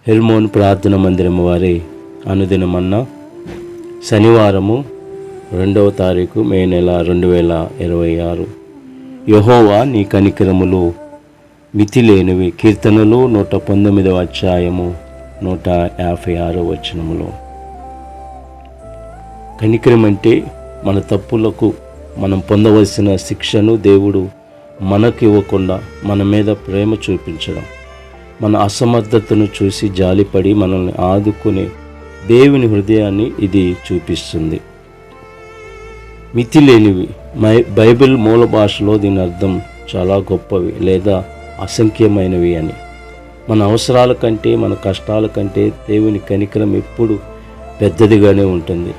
Hermon ప్రార్థన మందిరం వారి అనుదినమన్న శనివారము 2వ తారీఖు మే నెల 2026. యెహోవా నీ కనికరములు మితిలేనివి. కీర్తనలు 119వ అధ్యాయము 156వ వచనములో. కనికరం అంటే మన తప్పులకు మనం పొందవలసిన శిక్షను దేవుడు మనకు ఇవ్వకుండా మన మీద ప్రేమ చూపించడం, మన అసమర్థతను చూసి జాలిపడి మనల్ని ఆదుకునే దేవుని హృదయాన్ని ఇది చూపిస్తుంది. మితి లేనివి. బైబిల్ మూల భాషలో దీని అర్థం చాలా గొప్పవి లేదా అసంఖ్యమైనవి అని. మన అవసరాల కంటే మన కష్టాల కంటే దేవుని కనికరం ఎప్పుడు పెద్దదిగానే ఉంటుంది.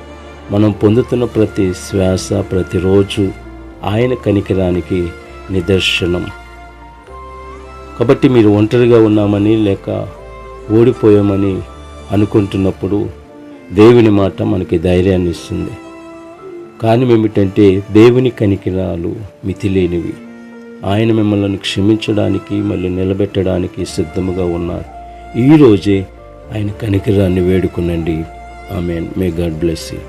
మనం పొందుతున్న ప్రతి శ్వాస ప్రతిరోజు ఆయన కనికరానికి నిదర్శనం. కాబట్టి మీరు ఒంటరిగా ఉన్నామని లేక ఓడిపోయామని అనుకుంటున్నప్పుడు దేవుని మాట మనకి ధైర్యాన్ని ఇస్తుంది. కానీ ఏమిటంటే దేవుని కనికరాలు మితిలేనివి. ఆయన మిమ్మల్ని క్షమించడానికి మళ్ళీ నిలబెట్టడానికి సిద్ధముగా ఉన్నారు. ఈరోజే ఆయన కనికరాన్ని వేడుకునండి. ఆమేన్. May God bless you.